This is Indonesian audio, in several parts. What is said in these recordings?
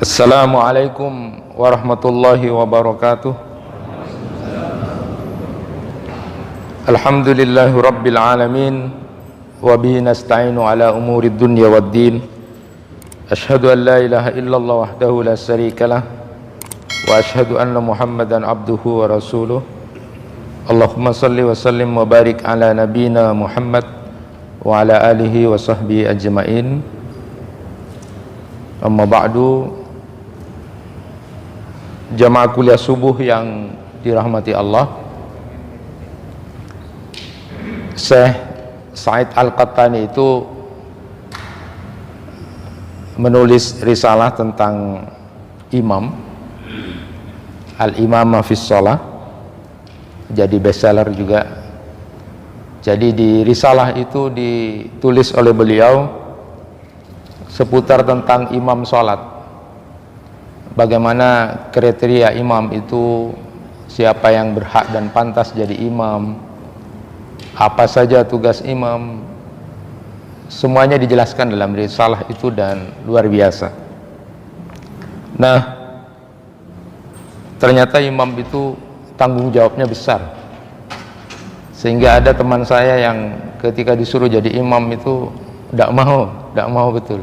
Assalamualaikum warahmatullahi wabarakatuh. Alhamdulillahi rabbil alamin, wa bihi nasta'inu ala umuri dunya waddin. Ashhadu an la ilaha illallah wahdahu la syarikalah, wa ashhadu anna Muhammadan abduhu wa rasuluh. Allahumma salli wa sallim wa barik ala nabina Muhammad wa ala alihi wa sahbihi ajma'in. Amma ba'du. Jamaah kuliah subuh yang dirahmati Allah, Syekh Said Al-Qattani itu menulis risalah tentang imam, Al-Imamah fis Shalah, jadi bestseller juga. Jadi di risalah itu ditulis oleh beliau seputar tentang imam sholat. Bagaimana kriteria imam itu, siapa yang berhak dan pantas jadi imam, apa saja tugas imam, semuanya dijelaskan dalam risalah itu dan luar biasa. Nah, ternyata imam itu tanggung jawabnya besar, sehingga ada teman saya yang ketika disuruh jadi imam itu tidak mau betul.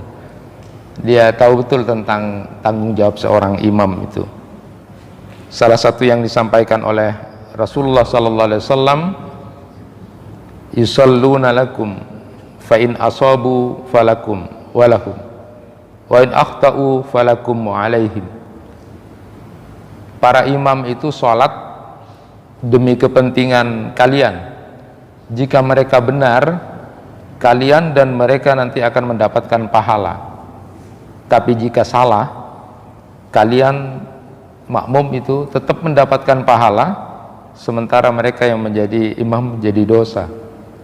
Dia tahu betul tentang tanggung jawab seorang imam itu. Salah satu yang disampaikan oleh Rasulullah sallallahu alaihi wasallam, yusalluna lakum fa in asabu falakum walahum wa in akhtau falakum wa alaihim. Para imam itu sholat demi kepentingan kalian. Jika mereka benar, kalian dan mereka nanti akan mendapatkan pahala. Tapi jika salah, kalian makmum itu tetap mendapatkan pahala, sementara mereka yang menjadi imam menjadi dosa.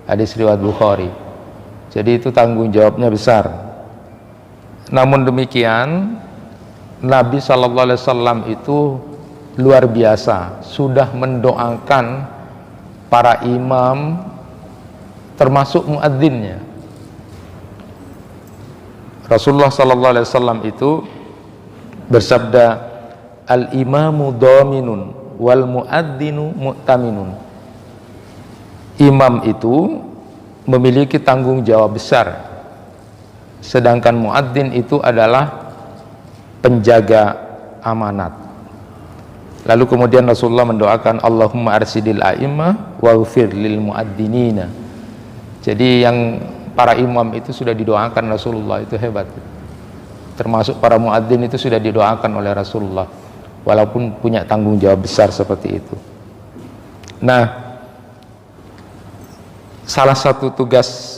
Hadis riwayat Bukhari. Jadi itu tanggung jawabnya besar. Namun demikian, Nabi SAW itu luar biasa, sudah mendoakan para imam termasuk muadzinnya. Rasulullah SAW itu bersabda, al-imamu dhaminun wal muadzinu mu'taminun. Imam itu memiliki tanggung jawab besar, sedangkan muadzin itu adalah penjaga amanat. Lalu kemudian Rasulullah mendoakan, Allahumma arsidil a'immah waghfir lil muadzinina. Jadi yang para imam itu sudah didoakan Rasulullah, itu hebat. Termasuk para muadzin itu sudah didoakan oleh Rasulullah, walaupun punya tanggung jawab besar seperti itu. Nah, salah satu tugas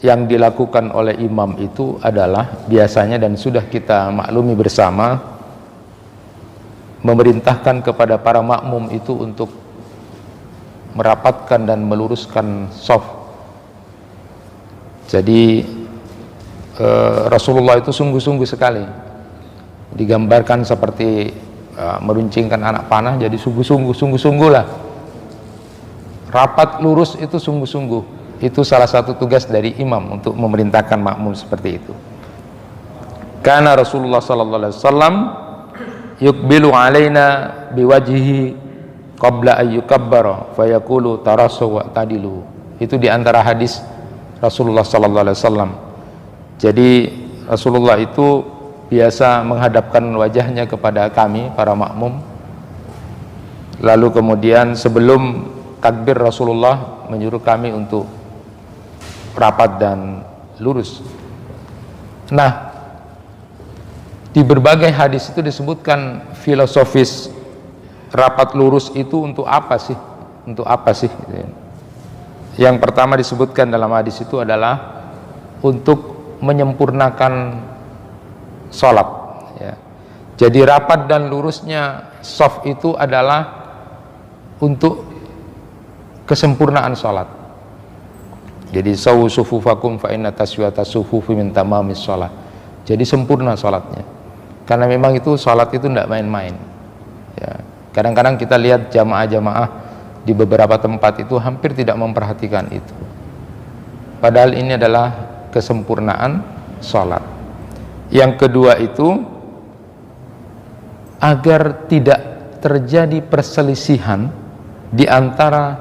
yang dilakukan oleh imam itu adalah biasanya, dan sudah kita maklumi bersama, memerintahkan kepada para makmum itu untuk merapatkan dan meluruskan shaf. Jadi Rasulullah itu sungguh-sungguh sekali, digambarkan seperti meruncingkan anak panah. Jadi sungguh-sungguh lah, rapat lurus itu sungguh-sungguh. Itu salah satu tugas dari imam untuk memerintahkan makmum seperti itu. Karena Rasulullah sallallahu alaihi wasallam yuqbilu alaina biwajhihi qabla ayyukabbara fayaqulu tarasu wa tadilu. Itu di antara hadis Rasulullah sallallahu alaihi wasallam. Jadi Rasulullah itu biasa menghadapkan wajahnya kepada kami para makmum. Lalu kemudian sebelum takbir Rasulullah menyuruh kami untuk rapat dan lurus. Nah, di berbagai hadis itu disebutkan filosofis rapat lurus itu untuk apa sih? Untuk apa sih? Yang pertama disebutkan dalam hadis itu adalah untuk menyempurnakan sholat, ya. Jadi rapat dan lurusnya shaf itu adalah untuk kesempurnaan sholat. Jadi sawu sufufakum fa inna taswiyata sufufi min tamamis sholat. Jadi sempurna sholatnya, karena memang itu sholat itu tidak main-main, ya. Kadang-kadang kita lihat jamaah-jamaah di beberapa tempat itu hampir tidak memperhatikan itu, padahal ini adalah kesempurnaan sholat. Yang kedua itu agar tidak terjadi perselisihan di antara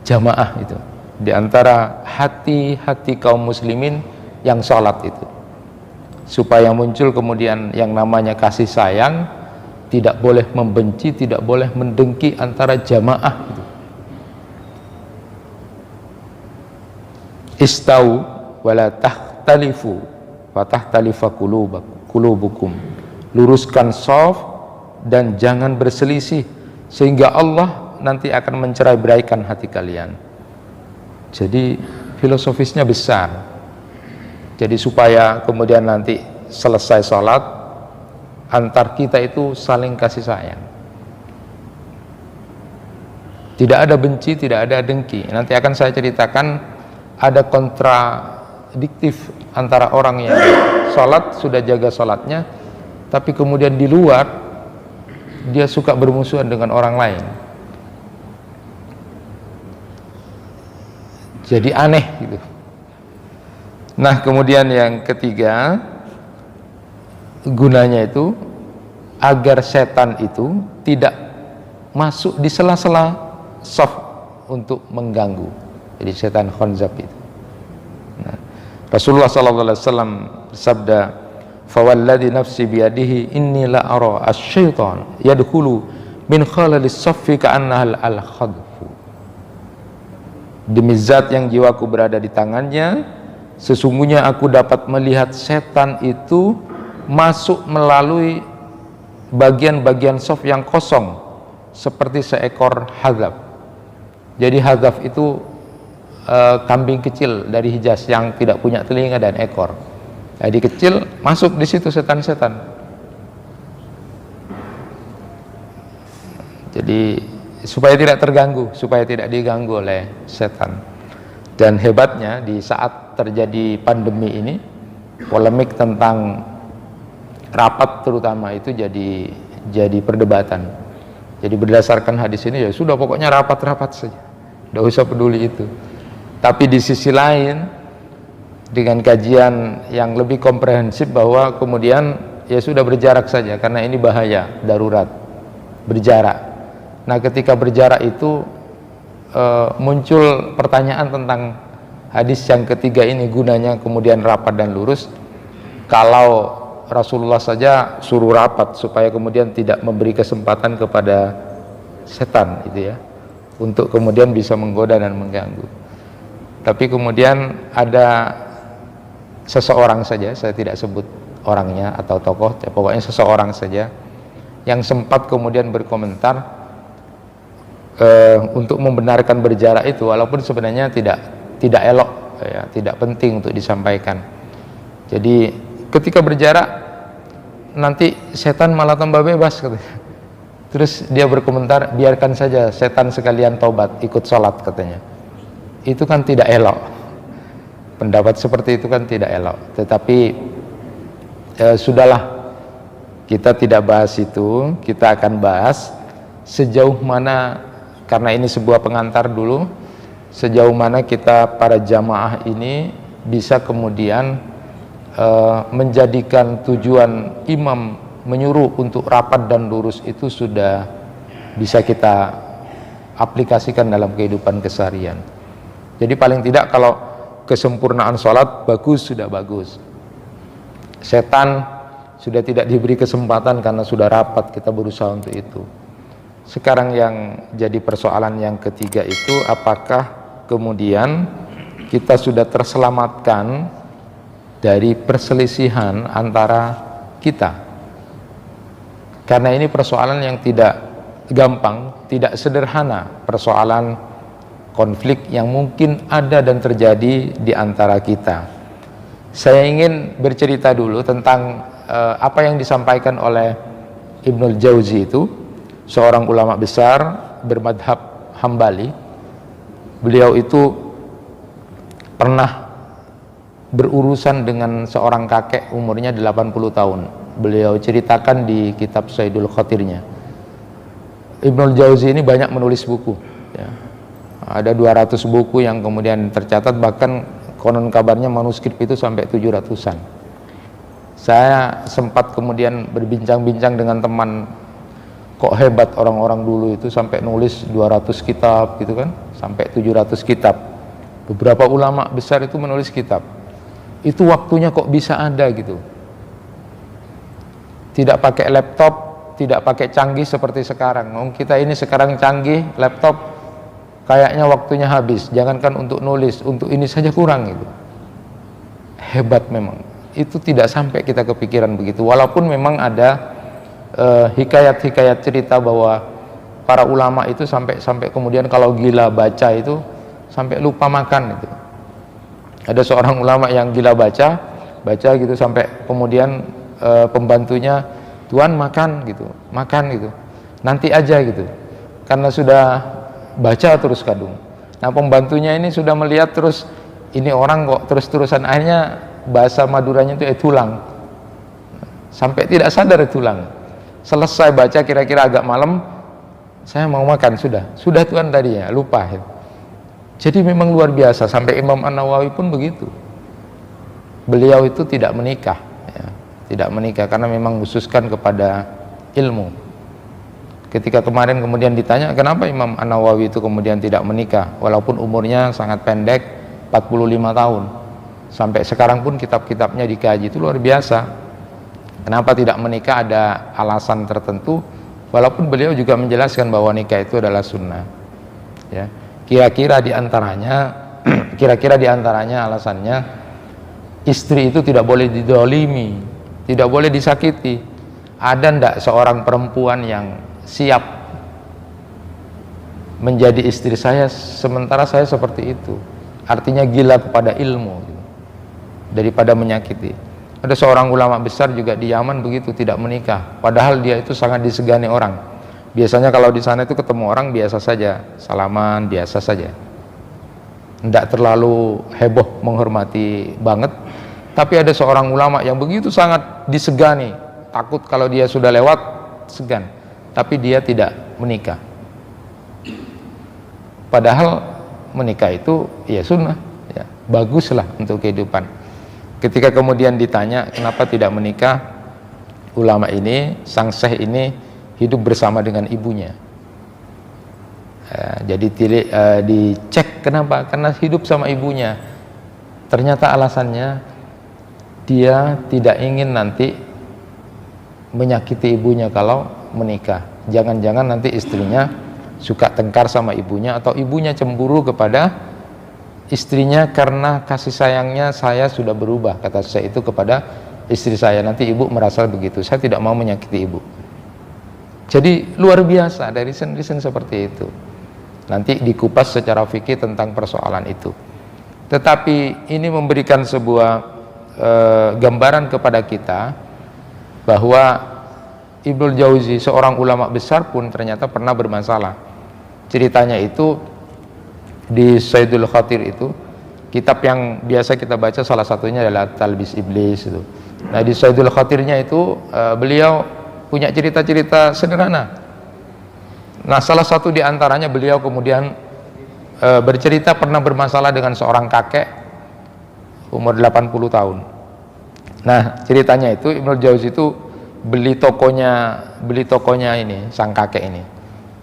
jamaah itu, di antara hati-hati kaum muslimin yang sholat itu, supaya muncul kemudian yang namanya kasih sayang, tidak boleh membenci, tidak boleh mendengki antara jamaah itu. Istau wala tahtalifu wa tahtalifa qulubukum, luruskan shaf dan jangan berselisih sehingga Allah nanti akan mencerai-beraikan hati kalian. Jadi filosofisnya besar. Jadi supaya kemudian nanti selesai sholat, antar kita itu saling kasih sayang, tidak ada benci, tidak ada dengki. Nanti akan saya ceritakan ada kontradiktif antara orang yang sholat, sudah jaga sholatnya, tapi kemudian di luar dia suka bermusuhan dengan orang lain. Jadi aneh gitu. Nah, kemudian yang ketiga, gunanya itu agar setan itu tidak masuk di sela-sela shaf untuk mengganggu. Jadi setan khonzab itu. Nah, Rasulullah SAW bersabda, "Fawalladhi nafsi biyadihi inni la ara asy-syaitan yadkhulu min khalalis shaffi ka'annaha al-khadfu." Demi zat yang jiwaku berada di tangannya, sesungguhnya aku dapat melihat setan itu masuk melalui bagian-bagian shaf yang kosong seperti seekor hadzaf. Jadi hadzaf itu kambing kecil dari Hijaz yang tidak punya telinga dan ekor. Jadi kecil, masuk di situ setan-setan. Jadi supaya tidak terganggu, supaya tidak diganggu oleh setan. Dan hebatnya di saat terjadi pandemi ini, polemik tentang rapat terutama itu jadi perdebatan. Jadi berdasarkan hadis ini, ya sudah pokoknya rapat-rapat saja, tidak usah peduli itu. Tapi di sisi lain, dengan kajian yang lebih komprehensif, bahwa kemudian ya sudah berjarak saja karena ini bahaya, darurat, berjarak. Nah, ketika berjarak itu muncul pertanyaan tentang hadis yang ketiga ini, gunanya kemudian rapat dan lurus. Kalau Rasulullah saja suruh rapat supaya kemudian tidak memberi kesempatan kepada setan itu ya, untuk kemudian bisa menggoda dan mengganggu. Tapi kemudian ada seseorang saja, saya tidak sebut orangnya atau tokoh, pokoknya seseorang saja yang sempat kemudian berkomentar untuk membenarkan berjarak itu, walaupun sebenarnya tidak elok ya, tidak penting untuk disampaikan. Jadi ketika berjarak nanti setan malah tambah bebas katanya. Terus dia berkomentar, biarkan saja setan sekalian taubat ikut sholat katanya. Itu kan tidak elok. Pendapat seperti itu kan tidak elok. Tetapi sudahlah, kita tidak bahas itu. Kita akan bahas sejauh mana, karena ini sebuah pengantar dulu, sejauh mana kita para jamaah ini bisa kemudian menjadikan tujuan imam menyuruh untuk rapat dan lurus itu sudah bisa kita aplikasikan dalam kehidupan keseharian. Jadi paling tidak kalau kesempurnaan sholat bagus, sudah bagus. Setan sudah tidak diberi kesempatan karena sudah rapat, kita berusaha untuk itu. Sekarang yang jadi persoalan yang ketiga itu, apakah kemudian kita sudah terselamatkan dari perselisihan antara kita? Karena ini persoalan yang tidak gampang, tidak sederhana, persoalan konflik yang mungkin ada dan terjadi di antara kita. Saya ingin bercerita dulu tentang apa yang disampaikan oleh Ibnul Jauzi itu, seorang ulama besar bermadhab Hambali. Beliau itu pernah berurusan dengan seorang kakek umurnya 80 tahun. Beliau ceritakan di kitab Saidul Khatirnya. Ibnul Jauzi ini banyak menulis buku ya. Ada 200 buku yang kemudian tercatat, bahkan konon kabarnya manuskrip itu sampai 700-an. Saya sempat kemudian berbincang-bincang dengan teman, kok hebat orang-orang dulu itu sampai nulis 200 kitab gitu kan, sampai 700 kitab. Beberapa ulama besar itu menulis kitab. Itu waktunya kok bisa ada gitu. Tidak pakai laptop, tidak pakai canggih seperti sekarang. Kita ini sekarang canggih, laptop kayaknya waktunya habis. Jangankan untuk nulis, untuk ini saja kurang gitu. Hebat memang. Itu tidak sampai kita kepikiran begitu. Walaupun memang ada hikayat-hikayat cerita bahwa para ulama itu sampai kemudian kalau gila baca itu sampai lupa makan itu. Ada seorang ulama yang gila baca gitu sampai kemudian pembantunya, "Tuan makan gitu, nanti aja gitu," karena sudah baca terus kadung. Nah pembantunya ini sudah melihat terus, ini orang kok terus-terusan, akhirnya bahasa Maduranya itu tulang, sampai tidak sadar tulang. Selesai baca kira-kira agak malam, "Saya mau makan," sudah Tuan tadi ya, lupa. Jadi memang luar biasa. Sampai Imam An-Nawawi pun begitu. Beliau itu tidak menikah ya. Tidak menikah karena memang khususkan kepada ilmu. Ketika kemarin kemudian ditanya kenapa Imam An-Nawawi itu kemudian tidak menikah walaupun umurnya sangat pendek, 45 tahun, sampai sekarang pun kitab-kitabnya dikaji, itu luar biasa. Kenapa tidak menikah? Ada alasan tertentu, walaupun beliau juga menjelaskan bahwa nikah itu adalah sunnah ya. Kira-kira diantaranya alasannya, istri itu tidak boleh didolimi, tidak boleh disakiti. Ada ndak seorang perempuan yang siap menjadi istri saya sementara saya seperti itu? Artinya gila kepada ilmu daripada menyakiti. Ada seorang ulama besar juga di Yaman begitu, tidak menikah, padahal dia itu sangat disegani orang. Biasanya kalau di sana itu ketemu orang biasa saja, salaman biasa saja, tidak terlalu heboh menghormati banget. Tapi ada seorang ulama yang begitu sangat disegani, takut kalau dia sudah lewat segan, tapi dia tidak menikah. Padahal menikah itu ya sunnah ya, baguslah untuk kehidupan. Ketika kemudian ditanya kenapa tidak menikah, ulama ini, sang syekh ini hidup bersama dengan ibunya. Jadi dicek kenapa, karena hidup sama ibunya. Ternyata alasannya dia tidak ingin nanti menyakiti ibunya kalau menikah. Jangan-jangan nanti istrinya suka tengkar sama ibunya, atau ibunya cemburu kepada istrinya karena kasih sayangnya saya sudah berubah, kata saya itu kepada istri saya. Nanti ibu merasa begitu, saya tidak mau menyakiti ibu. Jadi luar biasa dari reason seperti itu. Nanti dikupas secara fikih tentang persoalan itu. Tetapi ini memberikan sebuah gambaran kepada kita bahwa Ibnul Jauzi, seorang ulama besar pun ternyata pernah bermasalah. Ceritanya itu di Sayyidul Khatir itu, kitab yang biasa kita baca salah satunya adalah Talbis Iblis itu. Nah di Sayyidul Khatirnya itu beliau punya cerita-cerita sederhana. Nah salah satu di antaranya beliau kemudian bercerita pernah bermasalah dengan seorang kakek umur 80 tahun. Nah ceritanya itu Ibnul Jauzi itu beli tokonya ini, sang kakek ini.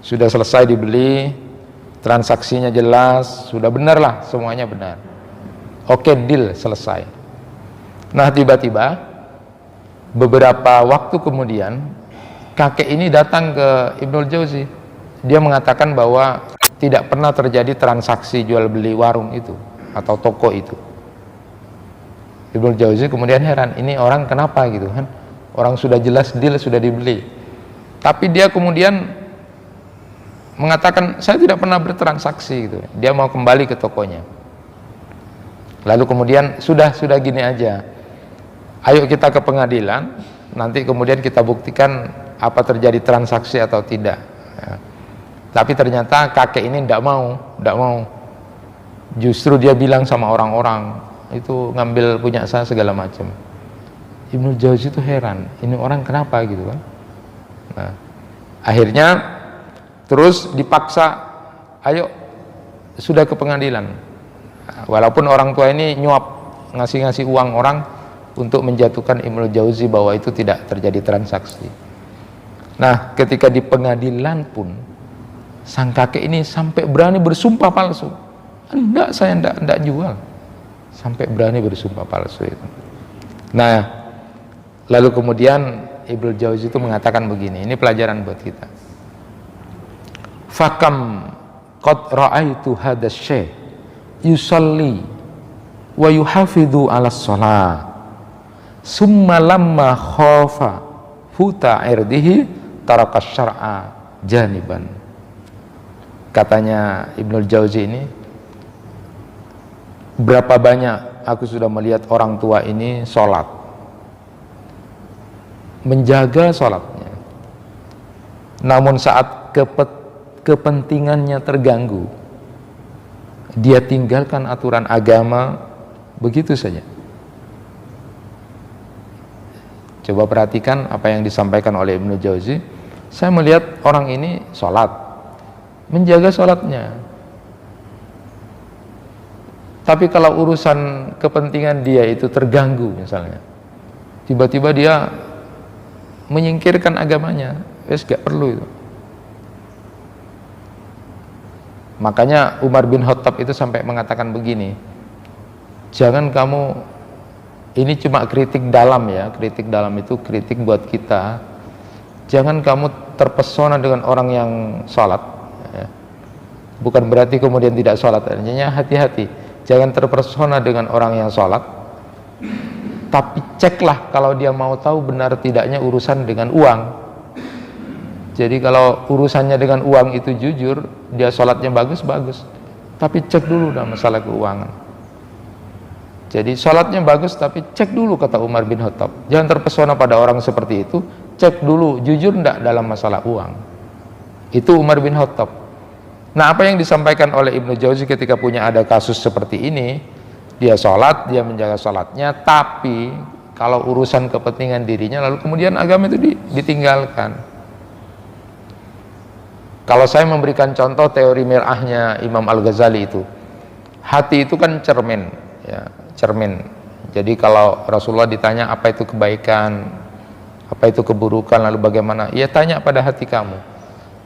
Sudah selesai dibeli, transaksinya jelas, sudah benar lah, semuanya benar. Oke, deal, selesai. Nah tiba-tiba beberapa waktu kemudian kakek ini datang ke Ibnul Jauzi. Dia mengatakan bahwa tidak pernah terjadi transaksi jual beli warung itu atau toko itu. Ibnul Jauzi kemudian heran, ini orang kenapa gitu kan? Orang sudah jelas deal, sudah dibeli. Tapi dia kemudian mengatakan saya tidak pernah bertransaksi gitu. Dia mau kembali ke tokonya. Lalu kemudian sudah gini aja. Ayo kita ke pengadilan, nanti kemudian kita buktikan apa terjadi transaksi atau tidak ya. Tapi ternyata kakek ini tidak mau. Justru dia bilang sama orang-orang itu ngambil punya saya segala macam. Ibnul Jauzi itu heran, ini orang kenapa gitu kan. Nah, akhirnya terus dipaksa, ayo sudah ke pengadilan. Walaupun orang tua ini nyuap, ngasih uang orang untuk menjatuhkan Ibnu Jauzi bahwa itu tidak terjadi transaksi. Nah, ketika di pengadilan pun sang kakek ini sampai berani bersumpah palsu. Enggak, saya enggak jual. Sampai berani bersumpah palsu itu. Nah, lalu kemudian Ibnu Jauzi itu mengatakan begini, ini pelajaran buat kita. Fakam qad ra'aitu hadas syekh yusalli wa yuhafidhu 'ala shalah. Summa lamma khafa futa irdihi taraka syar'a janiban. Katanya Ibnu Jauzi ini, berapa banyak aku sudah melihat orang tua ini sholat, menjaga sholatnya, namun saat kepentingannya terganggu, dia tinggalkan aturan agama begitu saja. Coba perhatikan apa yang disampaikan oleh Ibnu Jauzi. Saya melihat orang ini sholat, menjaga sholatnya, tapi kalau urusan kepentingan dia itu terganggu, misalnya tiba-tiba dia menyingkirkan agamanya, gak perlu itu. Makanya Umar bin Khattab itu sampai mengatakan begini, jangan kamu, ini cuma kritik dalam ya, kritik dalam itu kritik buat kita, jangan kamu terpesona dengan orang yang sholat ya. Bukan berarti kemudian tidak sholat, artinya hati-hati, jangan terpesona dengan orang yang sholat, tapi ceklah kalau dia mau tahu benar tidaknya urusan dengan uang. Jadi kalau urusannya dengan uang itu jujur, dia sholatnya bagus, tapi cek dulu dalam masalah keuangan. Jadi sholatnya bagus, tapi cek dulu, kata Umar bin Khattab. Jangan terpesona pada orang seperti itu, cek dulu jujur enggak dalam masalah uang. Itu Umar bin Khattab. Nah, apa yang disampaikan oleh Ibnu Jauzi ketika punya ada kasus seperti ini, dia sholat, dia menjaga sholatnya, tapi kalau urusan kepentingan dirinya, lalu kemudian agama itu ditinggalkan. Kalau saya memberikan contoh teori mir'ahnya Imam Al-Ghazali itu, hati itu kan cermin ya, cermin. Jadi kalau Rasulullah ditanya apa itu kebaikan, apa itu keburukan, lalu bagaimana, ya tanya pada hati kamu.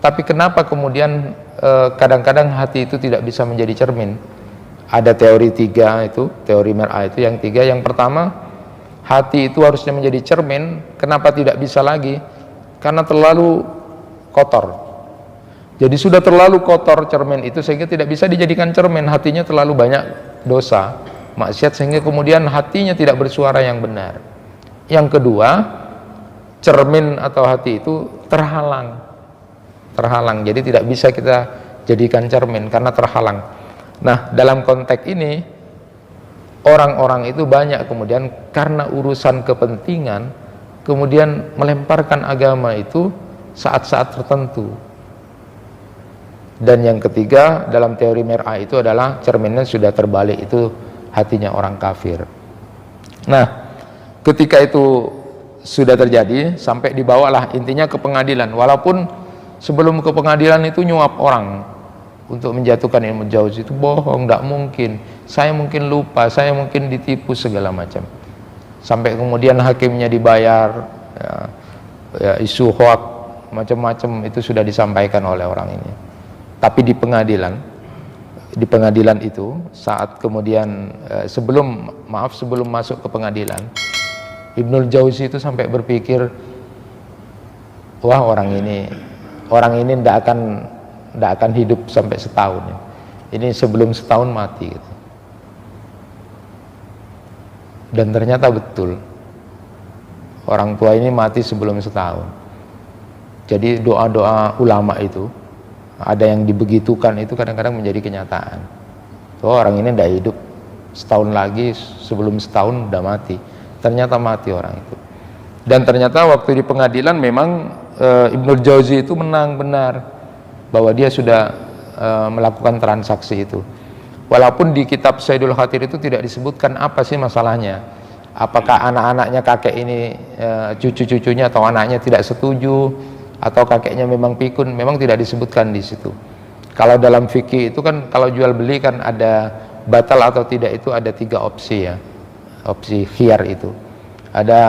Tapi kenapa kemudian kadang-kadang hati itu tidak bisa menjadi cermin? Ada teori tiga itu, teori mir'ah itu yang tiga. Yang pertama, hati itu harusnya menjadi cermin. Kenapa tidak bisa lagi? Karena terlalu kotor. Jadi sudah terlalu kotor cermin itu sehingga tidak bisa dijadikan cermin. Hatinya terlalu banyak dosa, maksiat, sehingga kemudian hatinya tidak bersuara yang benar. Yang kedua, cermin atau hati itu terhalang, jadi tidak bisa kita jadikan cermin karena terhalang. Nah, dalam konteks ini orang-orang itu banyak kemudian karena urusan kepentingan kemudian melemparkan agama itu saat-saat tertentu. Dan yang ketiga dalam teori mir'ah itu adalah cerminnya sudah terbalik, itu hatinya orang kafir. Nah, ketika itu sudah terjadi, sampai dibawalah intinya ke pengadilan. Walaupun sebelum ke pengadilan itu nyuap orang untuk menjatuhkan Ibnu Jauzi, itu bohong, tidak mungkin. Saya mungkin lupa, saya mungkin ditipu segala macam. Sampai kemudian hakimnya dibayar, ya, isu hoak macam-macam itu sudah disampaikan oleh orang ini. Tapi di pengadilan itu saat kemudian sebelum masuk ke pengadilan, Ibnu Jauzi itu sampai berpikir, wah orang ini tidak akan hidup sampai setahun. Ini sebelum setahun mati gitu. Dan ternyata betul, orang tua ini mati sebelum setahun. Jadi doa-doa ulama itu, ada yang dibegitukan itu kadang-kadang menjadi kenyataan. Oh, orang ini tidak hidup, setahun lagi, sebelum setahun udah mati. Ternyata mati orang itu. Dan ternyata waktu di pengadilan memang Ibnu Jauzi itu menang benar bahwa dia sudah melakukan transaksi itu. Walaupun di kitab Saidul Khatir itu tidak disebutkan apa sih masalahnya. Apakah anak-anaknya kakek ini, cucu-cucunya atau anaknya tidak setuju, atau kakeknya memang pikun, memang tidak disebutkan di situ. Kalau dalam fikih itu kan kalau jual beli kan ada batal atau tidak itu ada 3 opsi ya, opsi khiyar itu. Ada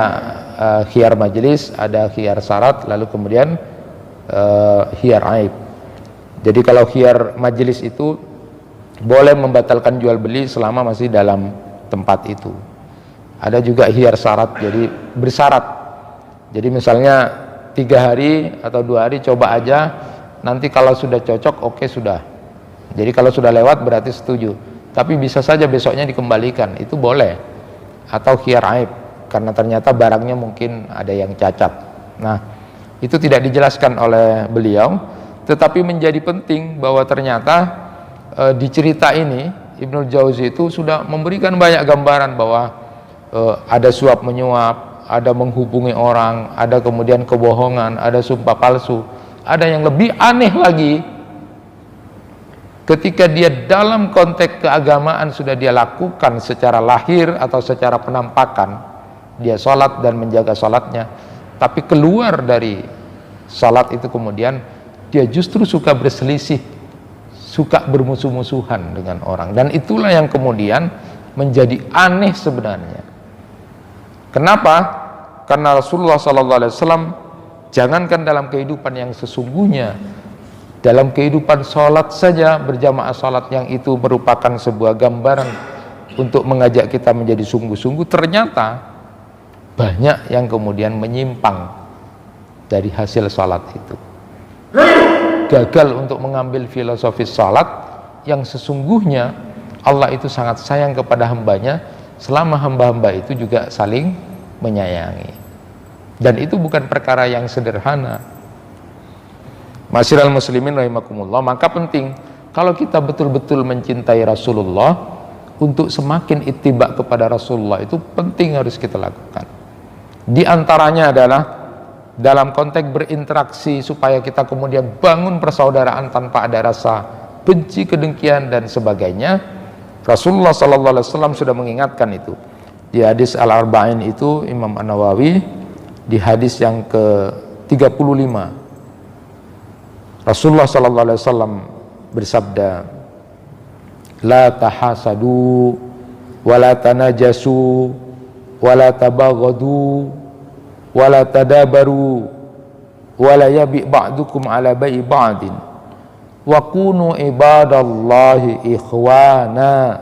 khiyar majelis, ada khiyar syarat, lalu kemudian khiyar aib. Jadi kalau khiyar majelis itu boleh membatalkan jual beli selama masih dalam tempat itu. Ada juga khiyar syarat, jadi bersyarat. Jadi misalnya 3 hari atau 2 hari coba aja, nanti kalau sudah cocok oke sudah. Jadi kalau sudah lewat berarti setuju, tapi bisa saja besoknya dikembalikan, itu boleh. Atau khiyar aib, karena ternyata barangnya mungkin ada yang cacat. Nah, itu tidak dijelaskan oleh beliau, tetapi menjadi penting bahwa ternyata di cerita ini Ibnul Jauzi itu sudah memberikan banyak gambaran bahwa ada suap menyuap, ada menghubungi orang, ada kemudian kebohongan, ada sumpah palsu, ada yang lebih aneh lagi. Ketika dia dalam konteks keagamaan sudah dia lakukan secara lahir atau secara penampakan, dia sholat dan menjaga sholatnya, tapi keluar dari sholat itu kemudian dia justru suka berselisih, suka bermusuh-musuhan dengan orang, dan itulah yang kemudian menjadi aneh sebenarnya. Kenapa? Karena Rasulullah SAW jangankan dalam kehidupan yang sesungguhnya, dalam kehidupan sholat saja, berjamaah sholat yang itu merupakan sebuah gambaran untuk mengajak kita menjadi sungguh-sungguh, ternyata banyak yang kemudian menyimpang dari hasil sholat itu, gagal untuk mengambil filosofi sholat yang sesungguhnya Allah itu sangat sayang kepada hambanya, selama hamba-hamba itu juga saling menyayangi. Dan itu bukan perkara yang sederhana. Masyiral muslimin rahimakumullah, maka penting kalau kita betul-betul mencintai Rasulullah, untuk semakin ittiba kepada Rasulullah itu penting harus kita lakukan. Di antaranya adalah dalam konteks berinteraksi, supaya kita kemudian bangun persaudaraan tanpa ada rasa benci, kedengkian dan sebagainya. Rasulullah SAW sudah mengingatkan itu di hadis Al-Arba'in itu, Imam An-Nawawi di hadis yang ke-35, Rasulullah SAW bersabda, la tahasadu wala tanajasu wala tabaghadu wala tadabaru wala yabi' ba'dukum ala bai'i ba'din wa kunu ibadallahi ikhwana.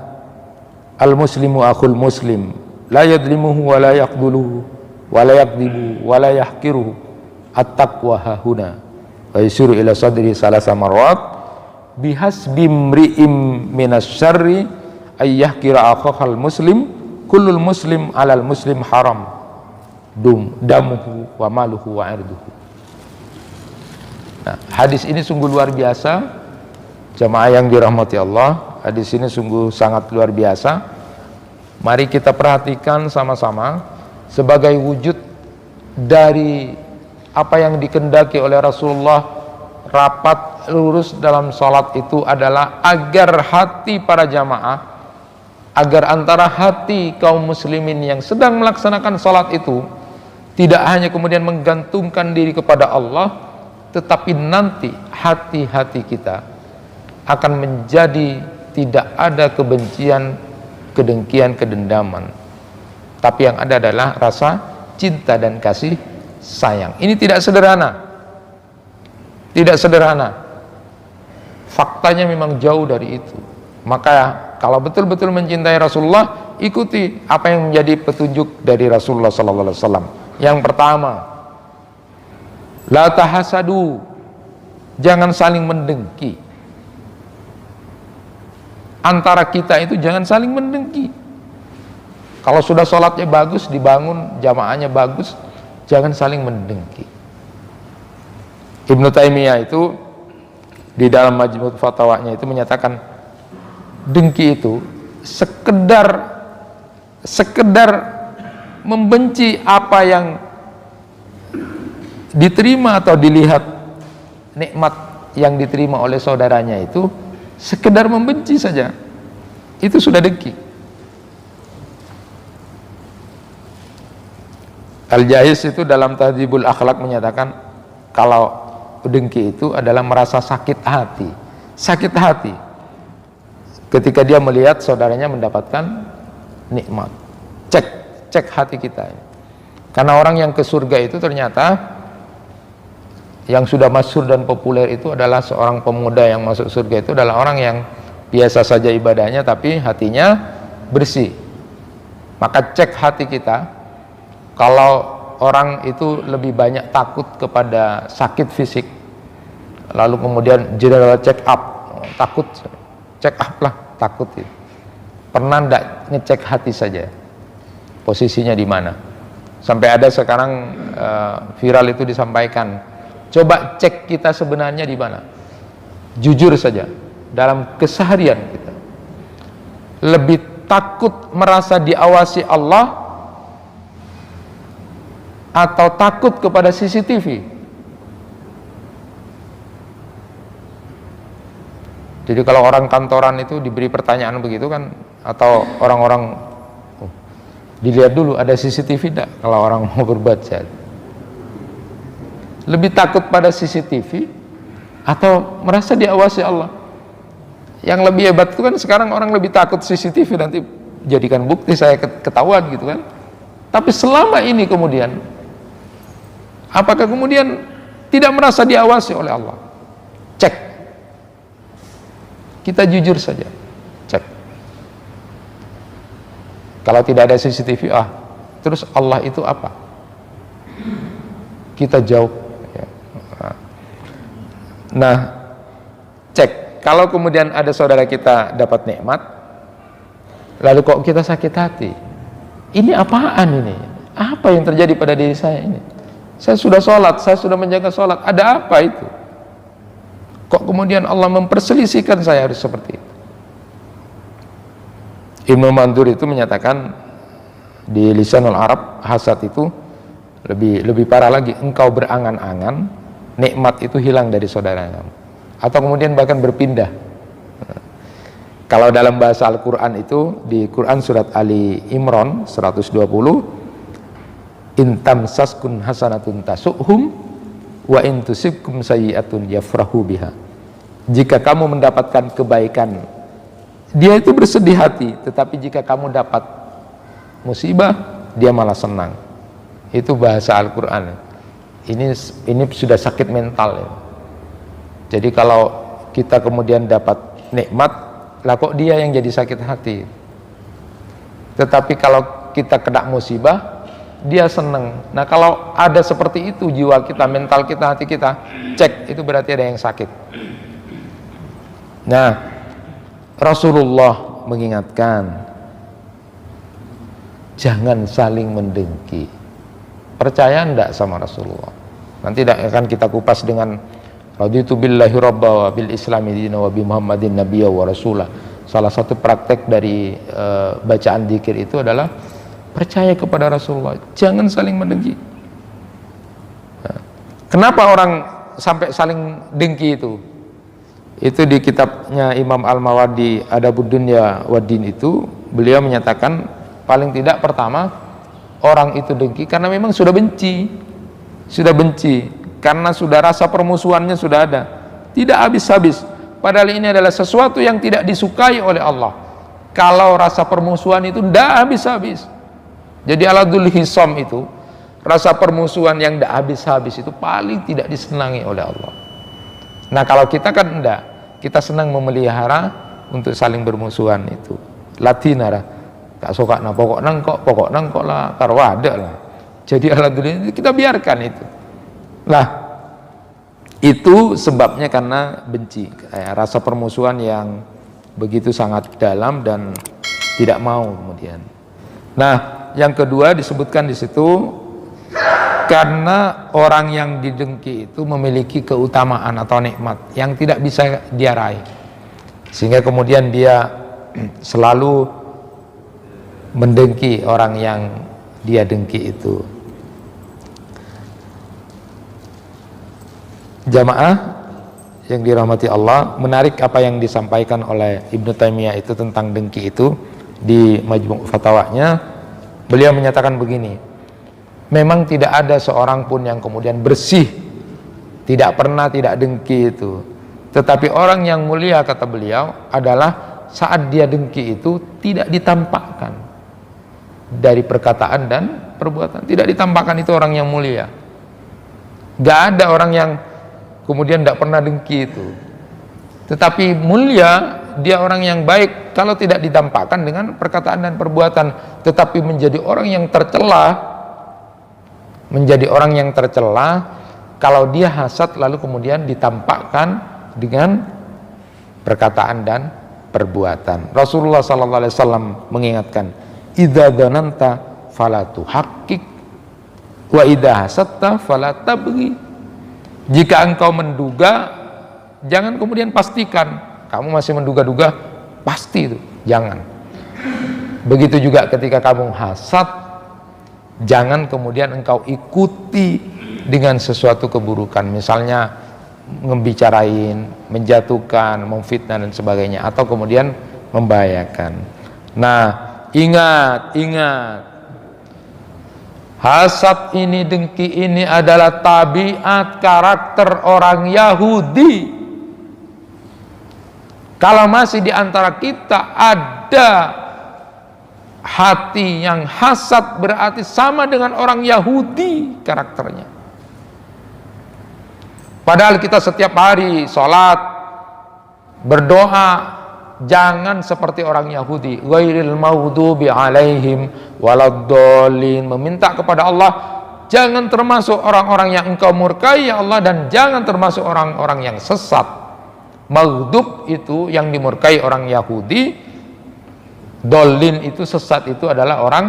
Al muslimu akhul muslim la yadlimuhu wa la yaqduluhu wa la yakdibu wa la yahkiruhu at-taqwa hahuna wa yusiru ila sadri salasa marwat bihasbi mri'im minas syarri ayyah kira akhal muslim kullul muslim alal muslim haram damuhu wa maluhu wa irduhu. Nah, hadis ini sungguh luar biasa, jamaah yang dirahmati Allah. Hadis ini sungguh sangat luar biasa. Mari kita perhatikan sama-sama sebagai wujud dari apa yang dikehendaki oleh Rasulullah. Rapat lurus dalam sholat itu adalah agar hati para jamaah, agar antara hati kaum muslimin yang sedang melaksanakan sholat itu tidak hanya kemudian menggantungkan diri kepada Allah, tetapi nanti hati-hati kita akan menjadi tidak ada kebencian, kedengkian, kedendaman, tapi yang ada adalah rasa cinta dan kasih sayang. Ini tidak sederhana, tidak sederhana. Faktanya memang jauh dari itu. Maka kalau betul-betul mencintai Rasulullah, ikuti apa yang menjadi petunjuk dari Rasulullah SAW. Yang pertama, la tahasadu, jangan saling mendengki. Antara kita itu jangan saling mendengki. Kalau sudah sholatnya bagus, dibangun jamaahnya bagus, jangan saling mendengki. Ibnu Taimiyah itu di dalam Majmu' Fatwanya itu menyatakan dengki itu sekedar membenci apa yang diterima atau dilihat nikmat yang diterima oleh saudaranya, itu sekedar membenci saja, itu sudah dengki. Al-Jaiz itu dalam Tahdzibul Akhlaq menyatakan kalau dengki itu adalah merasa sakit hati ketika dia melihat saudaranya mendapatkan nikmat. Cek hati kita. Karena orang yang ke surga itu ternyata yang sudah masyhur dan populer itu adalah seorang pemuda yang masuk surga itu adalah orang yang biasa saja ibadahnya tapi hatinya bersih. Maka cek hati kita, kalau orang itu lebih banyak takut kepada sakit fisik, lalu kemudian general check up, takut, check up lah, takut itu. Pernah enggak ngecek hati saja, posisinya di mana? Sampai ada sekarang viral itu disampaikan, coba cek kita sebenarnya di mana. Jujur saja, dalam keseharian kita lebih takut merasa diawasi Allah atau takut kepada CCTV? Jadi kalau orang kantoran itu diberi pertanyaan begitu kan, atau orang-orang dilihat dulu ada CCTV tidak kalau orang mau berbuat jahat. Lebih takut pada CCTV atau merasa diawasi Allah? Yang lebih hebat itu kan sekarang orang lebih takut CCTV, nanti jadikan bukti saya ketahuan gitu kan. Tapi selama ini kemudian, apakah kemudian tidak merasa diawasi oleh Allah? Cek. Kita jujur saja, cek. Kalau tidak ada CCTV, terus Allah itu apa? Kita jawab. Nah, cek. Kalau kemudian ada saudara kita dapat nikmat, lalu kok kita sakit hati, ini apaan ini? Apa yang terjadi pada diri saya ini? Saya sudah sholat, saya sudah menjaga sholat, ada apa itu? Kok kemudian Allah memperselisihkan saya harus seperti itu? Ibnu Mandur itu menyatakan di Lisanul Arab, hasad itu lebih parah lagi. Engkau berangan-angan nikmat itu hilang dari saudaranya, atau kemudian bahkan berpindah. Kalau dalam bahasa Al-Quran itu, di Quran surat Ali Imran 120, intam saskun hasanatun tasuhum wa intusibkum sayyi'atun yafrahu biha. Jika kamu mendapatkan kebaikan, dia itu bersedih hati, tetapi jika kamu dapat musibah, dia malah senang. Itu bahasa Al-Quran. Ini sudah sakit mental ya. Jadi kalau kita kemudian dapat nikmat, lah kok dia yang jadi sakit hati. Tetapi kalau kita kena musibah, dia senang. Nah, kalau ada seperti itu jiwa kita, mental kita, hati kita, cek, itu berarti ada yang sakit. Nah, Rasulullah mengingatkan, jangan saling mendengki. Percaya enggak sama Rasulullah? Nanti akan kita kupas dengan raditu billahi rabba wa bil islami dina wa bi muhammadin nabiyya wa rasulah. Salah satu praktek dari bacaan dzikir itu adalah percaya kepada Rasulullah, jangan saling mendengki. Nah, kenapa orang sampai saling dengki itu? Itu di kitabnya Imam Al-Mawardi Adabud Dunya Waddin itu, beliau menyatakan paling tidak pertama, orang itu dengki karena memang sudah benci, karena sudah rasa permusuhannya sudah ada, tidak habis-habis. Padahal ini adalah sesuatu yang tidak disukai oleh Allah. Kalau rasa permusuhan itu tidak habis-habis. Jadi aladul hisam itu, rasa permusuhan yang tidak habis-habis itu paling tidak disenangi oleh Allah. Nah, kalau kita kan enggak, kita senang memelihara untuk saling bermusuhan itu. Latinara, tak suka na pokok nangkok lah, karwada lah. Jadi alhamdulillah kita biarkan itu. Nah, itu sebabnya karena benci, rasa permusuhan yang begitu sangat dalam dan tidak mau kemudian. Nah, yang kedua disebutkan di situ, karena orang yang didengki itu memiliki keutamaan atau nikmat yang tidak bisa dia raih, sehingga kemudian dia selalu mendengki orang yang dia dengki itu. Jamaah yang dirahmati Allah, menarik apa yang disampaikan oleh Ibnu Taimiyah itu tentang dengki itu di Majmu' Fatawanya. Beliau menyatakan begini, memang tidak ada seorang pun yang kemudian bersih, tidak pernah tidak dengki itu. Tetapi orang yang mulia, kata beliau, adalah saat dia dengki itu tidak ditampakkan dari perkataan dan perbuatan. Tidak ditampakkan itu orang yang mulia. Gak ada orang yang kemudian tidak pernah dengki itu. Tetapi mulia, dia orang yang baik kalau tidak ditampakkan dengan perkataan dan perbuatan, tetapi menjadi orang yang tercela. Menjadi orang yang tercela kalau dia hasad lalu kemudian ditampakkan dengan perkataan dan perbuatan. Rasulullah SAW mengingatkan, idza dzananta fala tuhaqqik wa idza hasadta fala tabghi. Jika engkau menduga, jangan kemudian pastikan. Kamu masih menduga-duga, pasti itu, jangan. Begitu juga ketika kamu hasad, jangan kemudian engkau ikuti dengan sesuatu keburukan, misalnya membicarain, menjatuhkan, memfitnah dan sebagainya, atau kemudian membahayakan. Nah, ingat, hasad ini, dengki ini adalah tabiat karakter orang Yahudi. Kalau masih di antara kita ada hati yang hasad, berarti sama dengan orang Yahudi karakternya. Padahal kita setiap hari sholat, berdoa, jangan seperti orang Yahudi, ghairil maghdubi alaihim waladdallin, meminta kepada Allah jangan termasuk orang-orang yang engkau murkai ya Allah, dan jangan termasuk orang-orang yang sesat. Maghdub itu yang dimurkai orang Yahudi, dolin itu sesat, itu adalah orang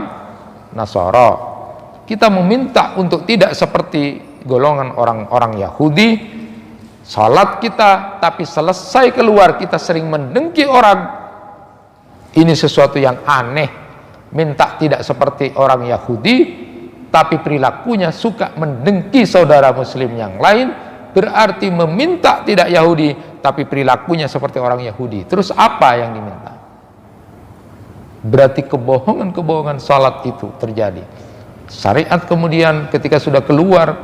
Nasara. Kita meminta untuk tidak seperti golongan orang-orang Yahudi. Salat kita, tapi selesai keluar kita sering mendengki orang. Ini sesuatu yang aneh. Minta tidak seperti orang Yahudi, tapi perilakunya suka mendengki saudara muslim yang lain, berarti meminta tidak Yahudi, tapi perilakunya seperti orang Yahudi. Terus apa yang diminta? Berarti kebohongan-kebohongan salat itu terjadi. Syariat kemudian ketika sudah keluar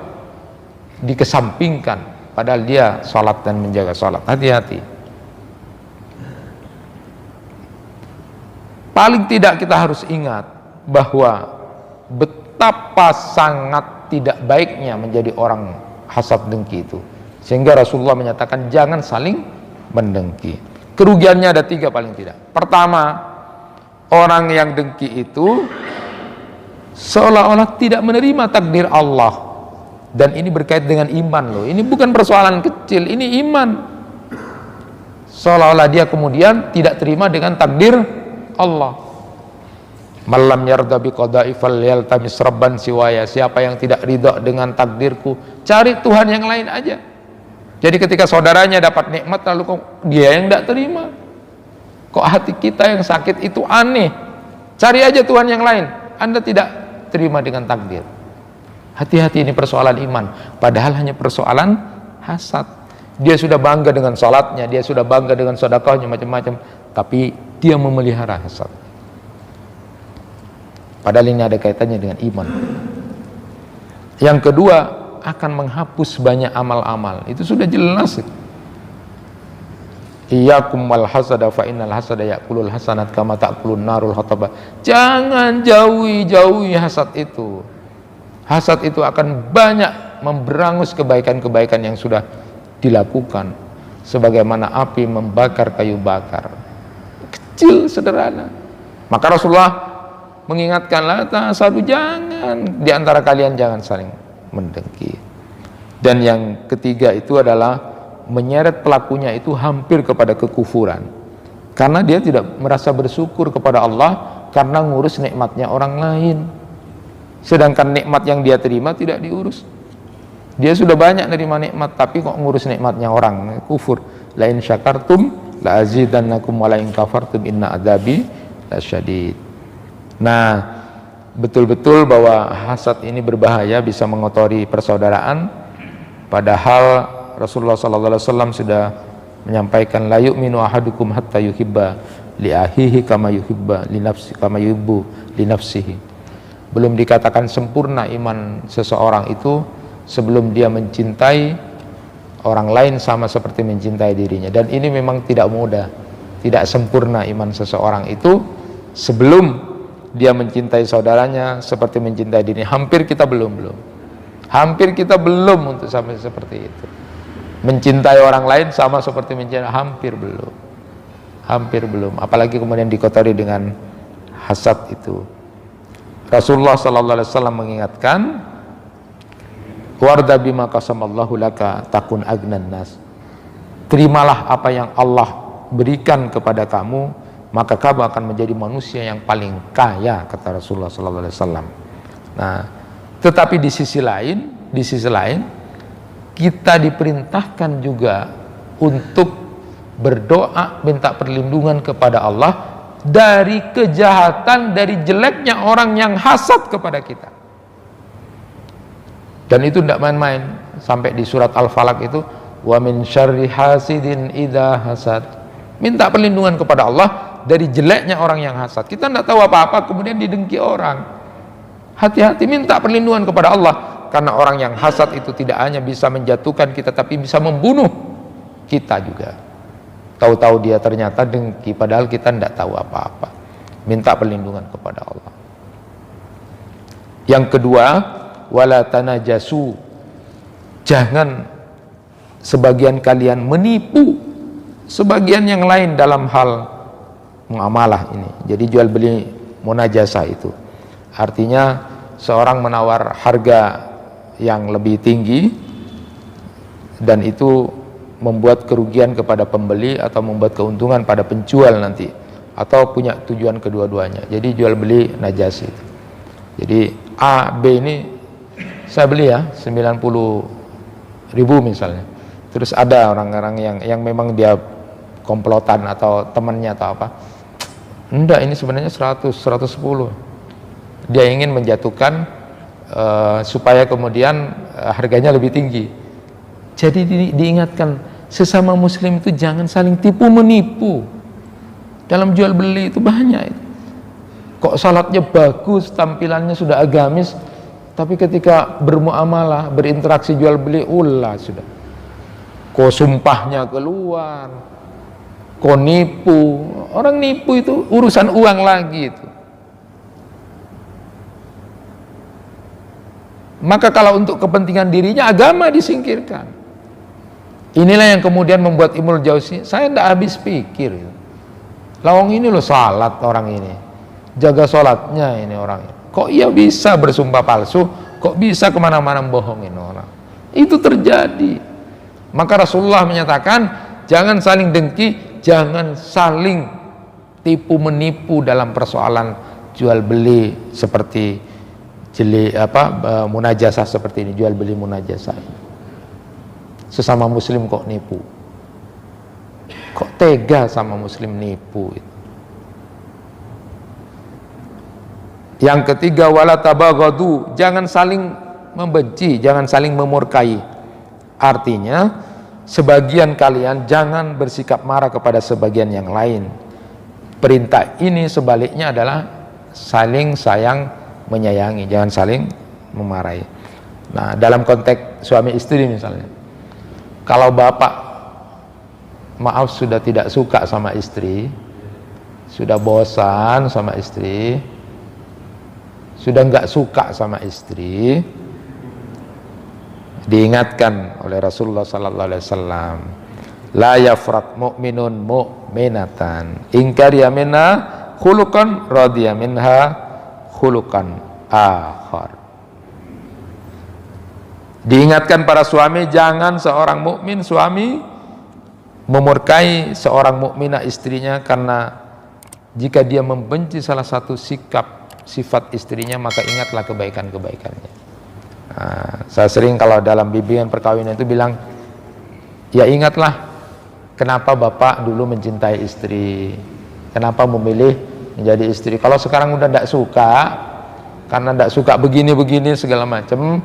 dikesampingkan, padahal dia salat dan menjaga salat. Hati-hati. Paling tidak kita harus ingat bahwa betapa sangat tidak baiknya menjadi orang hasad dengki itu, sehingga Rasulullah menyatakan jangan saling mendengki. Kerugiannya ada 3 paling tidak. Pertama, orang yang dengki itu seolah-olah tidak menerima takdir Allah, dan ini berkait dengan iman loh. Ini bukan persoalan kecil, ini iman. Seolah-olah dia kemudian tidak terima dengan takdir Allah. Malam yarda bi qada'i falyaltamis rabban siwaya. Siapa yang tidak ridha dengan takdirku, cari Tuhan yang lain aja. Jadi ketika saudaranya dapat nikmat lalu kok dia yang tidak terima, kok hati kita yang sakit, itu aneh. Cari aja Tuhan yang lain. Anda tidak terima dengan takdir. Hati-hati, ini persoalan iman. Padahal hanya persoalan hasad. Dia sudah bangga dengan salatnya, dia sudah bangga dengan sedekahnya macam-macam, tapi dia memelihara hasad. Padahal ini ada kaitannya dengan iman. Yang kedua, akan menghapus banyak amal-amal. Itu sudah jelas. Iyyakum wal hasada fa innal hasada ya'kulul hasanat kama ta'kulun narul hatabah. Jangan jauhi hasad itu. Hasad itu akan banyak memberangus kebaikan-kebaikan yang sudah dilakukan, sebagaimana api membakar kayu bakar. Kecil, sederhana. Maka Rasulullah mengingatkanlah, tasadu, jangan di antara kalian jangan saling mendengki. Dan yang ketiga itu adalah menyeret pelakunya itu hampir kepada kekufuran, karena dia tidak merasa bersyukur kepada Allah karena ngurus nikmatnya orang lain, sedangkan nikmat yang dia terima tidak diurus. Dia sudah banyak nerima nikmat, tapi kok ngurus nikmatnya orang, kufur. La in syakartum la azidannakum wa la in kafartum inna adzabi lasyadid. Nah, betul-betul bahwa hasad ini berbahaya, bisa mengotori persaudaraan. Padahal Rasulullah SAW sudah menyampaikan, la yu'minu ahadukum hatta yuhibba li ahihi kama yuhibba li nafsi kama yuhibbu li nafsihi. Belum dikatakan sempurna iman seseorang itu sebelum dia mencintai orang lain sama seperti mencintai dirinya. Dan ini memang tidak mudah, tidak sempurna iman seseorang itu sebelum dia mencintai saudaranya seperti mencintai diri. Hampir kita belum. Hampir kita belum untuk sampai seperti itu. Mencintai orang lain sama seperti mencintai, hampir belum. Apalagi kemudian dikotori dengan hasad itu. Rasulullah sallallahu alaihi wasallam mengingatkan, warda bima qasamallahu laka takun agnan nas. Terimalah apa yang Allah berikan kepada kamu, maka kamu akan menjadi manusia yang paling kaya, kata Rasulullah sallallahu alaihi wasallam. Nah, tetapi di sisi lain kita diperintahkan juga untuk berdoa minta perlindungan kepada Allah dari kejahatan, dari jeleknya orang yang hasad kepada kita. Dan itu tidak main-main. Sampai di surat Al-Falaq itu, wa min syarri hasidin idza hasad. Minta perlindungan kepada Allah dari jeleknya orang yang hasad. Kita tidak tahu apa-apa kemudian didengki orang. Hati-hati, minta perlindungan kepada Allah, karena orang yang hasad itu tidak hanya bisa menjatuhkan kita, tapi bisa membunuh kita juga. Tahu-tahu dia ternyata dengki, padahal kita tidak tahu apa-apa. Minta perlindungan kepada Allah. Yang kedua, wala tanajasu. Jangan sebagian kalian menipu sebagian yang lain dalam hal muamalah ini. Jadi jual beli munajasah itu artinya seorang menawar harga yang lebih tinggi dan itu membuat kerugian kepada pembeli atau membuat keuntungan pada penjual nanti, atau punya tujuan kedua-duanya. Jadi jual beli najasi itu. Jadi A, B ini saya beli ya 90.000 misalnya, terus ada orang-orang yang memang dia komplotan atau temannya atau apa, enggak, ini sebenarnya 100, 110. Dia ingin menjatuhkan supaya kemudian harganya lebih tinggi. Jadi diingatkan, sesama muslim itu jangan saling tipu menipu dalam jual beli. Itu banyak itu. Kok salatnya bagus, tampilannya sudah agamis, tapi ketika bermuamalah, berinteraksi jual beli, sudah kok sumpahnya keluar, kok nipu. Orang nipu itu urusan uang lagi itu. Maka kalau untuk kepentingan dirinya, agama disingkirkan. Inilah yang kemudian membuat Ibnul Jauzi, saya tidak habis pikir. Lawang ini loh salat orang ini, jaga salatnya ini orang ini. Kok ia bisa bersumpah palsu? Kok bisa kemana-mana bohongin orang? Itu terjadi. Maka Rasulullah menyatakan, jangan saling dengki, jangan saling tipu menipu dalam persoalan jual beli seperti munajasah seperti ini, jual beli munajasah. Sesama muslim kok nipu, kok tega sama muslim nipu. Yang ketiga, wala tabaghadu, jangan saling membenci, jangan saling memurkai. Artinya sebagian kalian jangan bersikap marah kepada sebagian yang lain. Perintah ini sebaliknya adalah saling sayang menyayangi, jangan saling memarahi. Nah, dalam konteks suami istri misalnya, kalau bapak maaf sudah tidak suka sama istri, sudah bosan sama istri, sudah nggak suka sama istri, diingatkan oleh Rasulullah sallallahu alaihi wasallam, la yafraq mu'minun mu'minatan in kariya minha khuluqan radiya minha khuluqan akhar. Diingatkan para suami, jangan seorang mukmin suami memurkai seorang mukminah istrinya, karena jika dia membenci salah satu sifat istrinya, maka ingatlah kebaikan-kebaikannya. Nah, saya sering kalau dalam bimbingan perkawinan itu bilang, ya ingatlah kenapa bapak dulu mencintai istri, kenapa memilih menjadi istri. Kalau sekarang udah tidak suka, karena tidak suka begini-begini segala macam,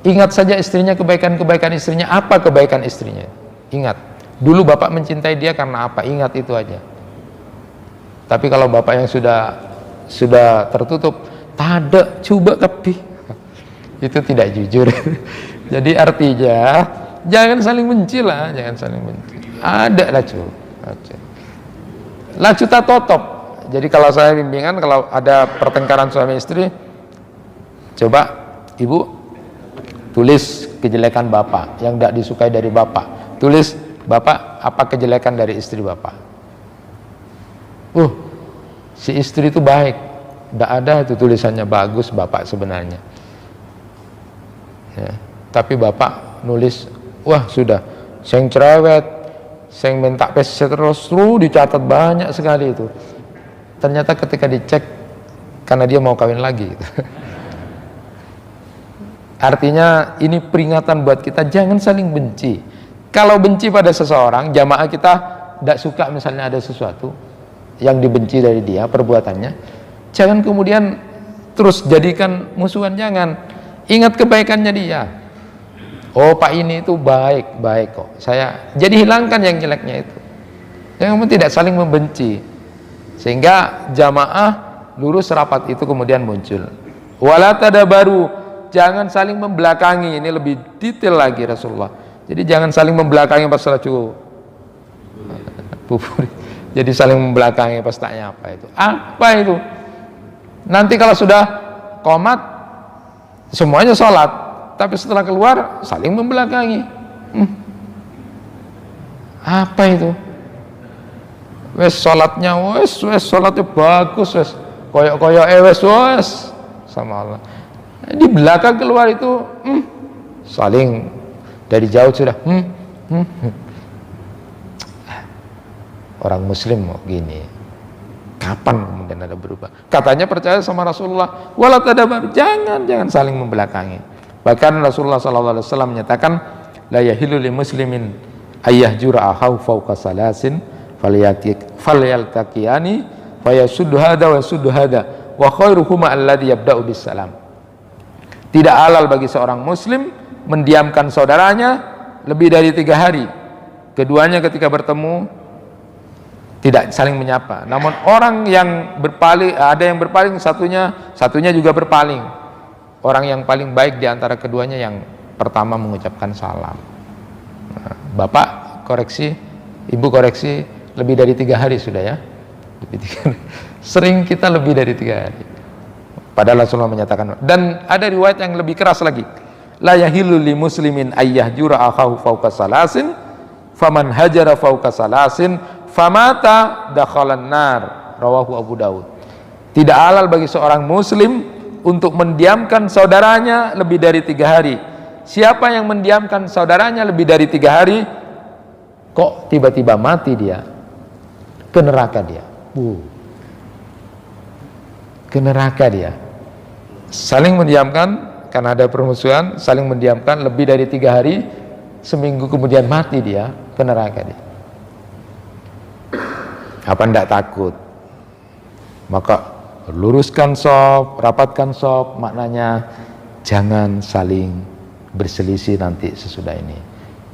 ingat saja istrinya, kebaikan-kebaikan istrinya. Apa kebaikan istrinya? Ingat, dulu bapak mencintai dia karena apa? Ingat itu aja. Tapi kalau bapak yang sudah tertutup, tak ada, coba tapi itu tidak jujur. Jadi artinya jangan saling benci lah, jangan saling benci. Ada lacu tak totop. Jadi kalau saya bimbingan, kalau ada pertengkaran suami istri, coba ibu tulis kejelekan bapak yang tidak disukai dari bapak, tulis bapak apa kejelekan dari istri bapak. Si istri itu baik, tidak ada itu tulisannya bagus bapak sebenarnya ya. Tapi bapak nulis, wah sudah seng cerewet, seng minta pes terus, dicatat banyak sekali itu. Ternyata ketika dicek, karena dia mau kawin lagi gitu. Artinya ini peringatan buat kita, jangan saling benci. Kalau benci pada seseorang, jamaah kita tidak suka misalnya ada sesuatu yang dibenci dari dia, perbuatannya, jangan kemudian terus jadikan musuhan, jangan. Ingat kebaikannya dia. Oh Pak ini itu baik kok, saya jadi hilangkan yang jeleknya itu. Yang tidak saling membenci, sehingga jamaah lurus rapat itu kemudian muncul. Wala tadabaru, jangan saling membelakangi. Ini lebih detail lagi Rasulullah. Jadi jangan saling membelakangi pas salat bubur. Jadi saling membelakangi pas tanya apa itu. Apa itu? Nanti kalau sudah qomat semuanya sholat, tapi setelah keluar saling membelakangi. Apa itu? Wes sholatnya, wes sholatnya bagus, wes koyok-koyok wes sama Allah. Di belakang keluar itu saling dari jauh sudah Orang muslim mau gini, kapan kemudian ada berubah? Katanya percaya sama Rasulullah, wala tadabar, jangan saling membelakangi. Bahkan Rasulullah SAW menyatakan, la yahilu li muslimin ayyahjura ahaw fawqa salasin falyaltaqiyani fayasuddu hada wa yasuddu hada wa khairuhuma alladhi yabda'u bis salam. Tidak halal bagi seorang muslim mendiamkan saudaranya lebih dari 3 hari. Keduanya ketika bertemu tidak saling menyapa. Namun orang yang berpaling, ada yang berpaling, satunya juga berpaling. Orang yang paling baik di antara keduanya yang pertama mengucapkan salam. Nah, Bapak koreksi, Ibu koreksi, lebih dari 3 hari sudah ya. Sering kita lebih dari 3 hari. Padahal Rasulullah menyatakan. Dan ada riwayat yang lebih keras lagi. La yahillu li muslimin ayyahjura akhahu fawqa salasin faman hajara fawqa salasin famata dakhalan nar, rawahu Abu Daud. Tidak halal bagi seorang muslim untuk mendiamkan saudaranya lebih dari 3 hari. Siapa yang mendiamkan saudaranya lebih dari 3 hari, kok tiba-tiba mati dia, ke neraka dia. Ke neraka dia. Saling mendiamkan karena ada permusuhan, saling mendiamkan lebih dari 3 hari, seminggu kemudian mati dia, ke neraka dia. Apa ndak takut? Maka luruskan shop, rapatkan shop, maknanya jangan saling berselisih nanti sesudah ini.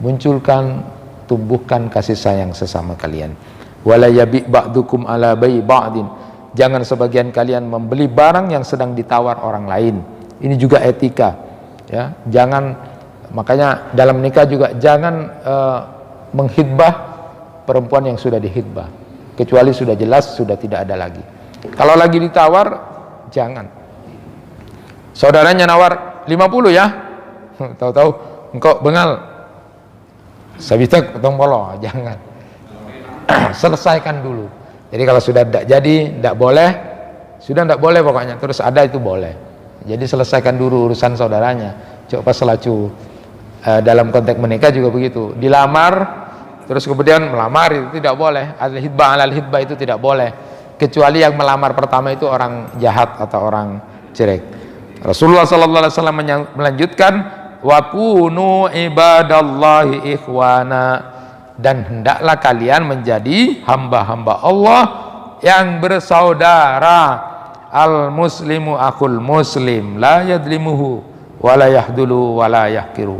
Munculkan, tumbuhkan kasih sayang sesama kalian. Wala yabi ba'dukum ala bai ba'din. Jangan sebagian kalian membeli barang yang sedang ditawar orang lain. Ini juga etika, ya. Jangan, makanya dalam nikah juga jangan menghitbah perempuan yang sudah dihitbah, kecuali sudah jelas sudah tidak ada lagi. Kalau lagi ditawar, jangan. Saudaranya nawar 50 ya, tahu-tahu engkau bengal sabitak potong polo, jangan. Selesaikan dulu. Jadi kalau sudah tidak jadi, tidak boleh, sudah tidak boleh pokoknya, terus ada itu boleh. Jadi selesaikan dulu urusan saudaranya. Coba selacu dalam konteks menikah juga begitu. Dilamar terus kemudian melamar itu tidak boleh. Al-hidbah al-hidbah itu tidak boleh, kecuali yang melamar pertama itu orang jahat atau orang jelek. Rasulullah SAW melanjutkan, wa kunu ibadallahi ikhwana, dan hendaklah kalian menjadi hamba-hamba Allah yang bersaudara. Al muslimu akhul muslim, la yadlimuhu wa la yahdulu wa la yahkiru.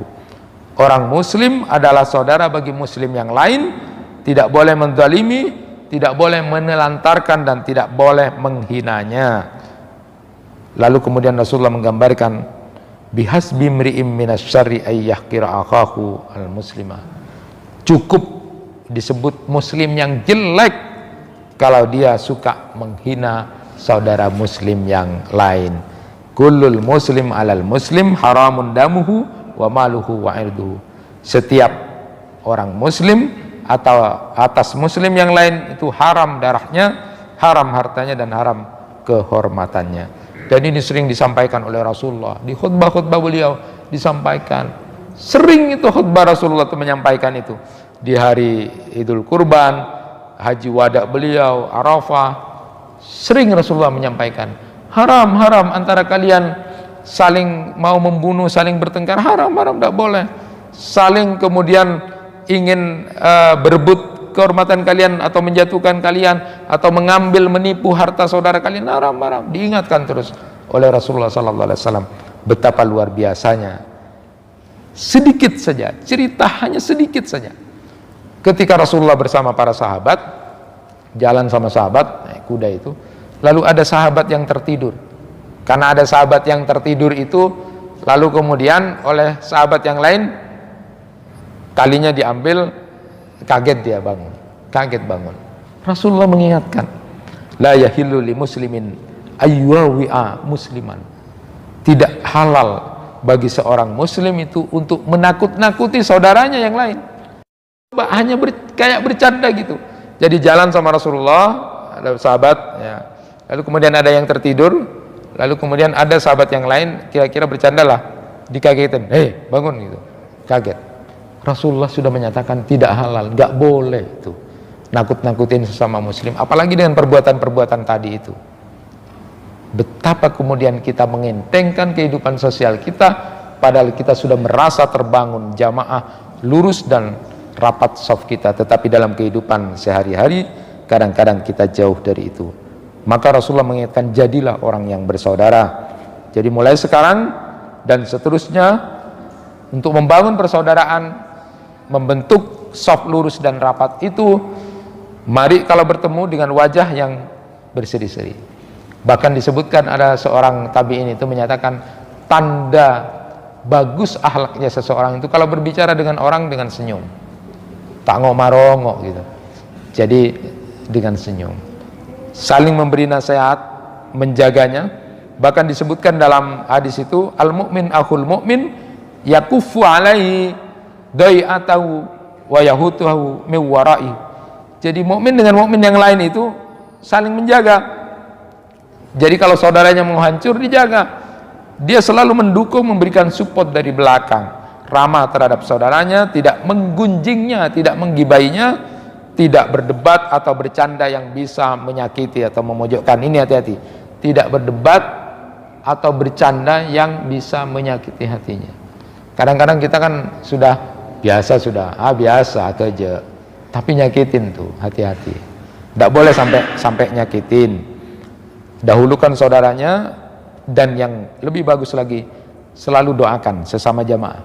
Orang muslim adalah saudara bagi muslim yang lain, tidak boleh menzalimi, tidak boleh menelantarkan, dan tidak boleh menghinanya. Lalu kemudian Rasulullah menggambarkan, bihasbi mri'im minasyarri ay yahqira akhahu al muslimah. Cukup disebut muslim yang jelek kalau dia suka menghina saudara muslim yang lain. Kullul muslim alal muslim haramun damuhu wa maluhu wa irduhu. Setiap orang muslim atau atas muslim yang lain itu haram darahnya, haram hartanya, dan haram kehormatannya. Dan ini sering disampaikan oleh Rasulullah di khutbah-khutbah beliau, disampaikan. Sering itu khutbah Rasulullah itu menyampaikan itu di hari Idul Kurban, haji wada beliau, Arafah. Sering Rasulullah menyampaikan, haram antara kalian saling mau membunuh, saling bertengkar, haram, tidak boleh. Saling kemudian ingin berebut kehormatan kalian atau menjatuhkan kalian atau mengambil, menipu harta saudara kalian, haram. Diingatkan terus oleh Rasulullah SAW. Betapa luar biasanya. Sedikit saja, cerita hanya sedikit saja. Ketika Rasulullah bersama para sahabat, jalan sama sahabat, naik kuda itu, lalu ada sahabat yang tertidur. Karena ada sahabat yang tertidur itu, lalu kemudian oleh sahabat yang lain, kalinya diambil, kaget dia bangun. Rasulullah mengingatkan, la yahillu li muslimin ayyuwi'a musliman. Tidak halal bagi seorang muslim itu untuk menakut-nakuti saudaranya yang lain. Hanya kayak bercanda gitu. Jadi jalan sama Rasulullah, ada sahabat ya. Lalu kemudian ada yang tertidur, lalu kemudian ada sahabat yang lain kira-kira bercandalah, dikagetin, bangun gitu. Kaget. Rasulullah sudah menyatakan tidak halal, nggak boleh itu nakut-nakutin sesama muslim, apalagi dengan perbuatan-perbuatan tadi itu. Betapa kemudian kita mengentengkan kehidupan sosial kita, padahal kita sudah merasa terbangun jamaah, lurus dan rapat saf kita, tetapi dalam kehidupan sehari-hari kadang-kadang kita jauh dari itu. Maka Rasulullah mengingatkan, jadilah orang yang bersaudara. Jadi mulai sekarang dan seterusnya, untuk membangun persaudaraan, membentuk saf lurus dan rapat itu, mari kalau bertemu dengan wajah yang berseri-seri. Bahkan disebutkan ada seorang tabi'in itu menyatakan, tanda bagus akhlaknya seseorang itu kalau berbicara dengan orang dengan senyum, tak ngomong-ngomong gitu. Jadi dengan senyum, saling memberi nasihat, menjaganya. Bahkan disebutkan dalam hadis itu, al mu'min akhul mu'min yakufu alaihi dai'atahu wa yahutuhu min wara'i. Jadi mukmin dengan mukmin yang lain itu saling menjaga. Jadi kalau saudaranya mau hancur, dijaga. Dia selalu mendukung, memberikan support dari belakang, ramah terhadap saudaranya, tidak menggunjingnya, tidak menggibainya, tidak berdebat atau bercanda yang bisa menyakiti atau memojokkan. Ini hati-hati, tidak berdebat atau bercanda yang bisa menyakiti hatinya. Kadang-kadang kita kan sudah biasa aja, tapi nyakitin tuh, hati-hati. Tidak boleh sampai nyakitin. Dahulukan saudaranya, dan yang lebih bagus lagi, selalu doakan sesama jamaah.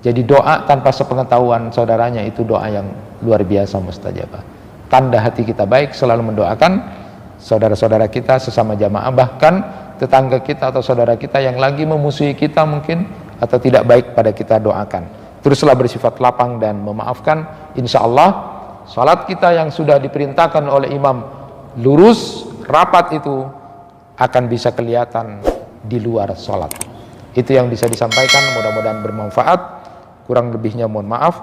Jadi doa tanpa sepengetahuan saudaranya itu doa yang luar biasa mustajabah. Tanda hati kita baik, selalu mendoakan saudara-saudara kita sesama jamaah, bahkan tetangga kita atau saudara kita yang lagi memusuhi kita mungkin atau tidak baik pada kita, doakan. Teruslah bersifat lapang dan memaafkan. Insya Allah salat kita yang sudah diperintahkan oleh imam lurus rapat itu akan bisa kelihatan di luar sholat. Itu yang bisa disampaikan, mudah-mudahan bermanfaat. Kurang lebihnya mohon maaf.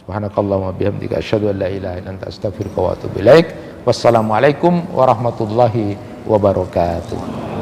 Subhanakallahumma bihamdika asyhadu an la ilaha illa anta astaghfiruka wa atubu ilaik. Wassalamualaikum warahmatullahi wabarakatuh.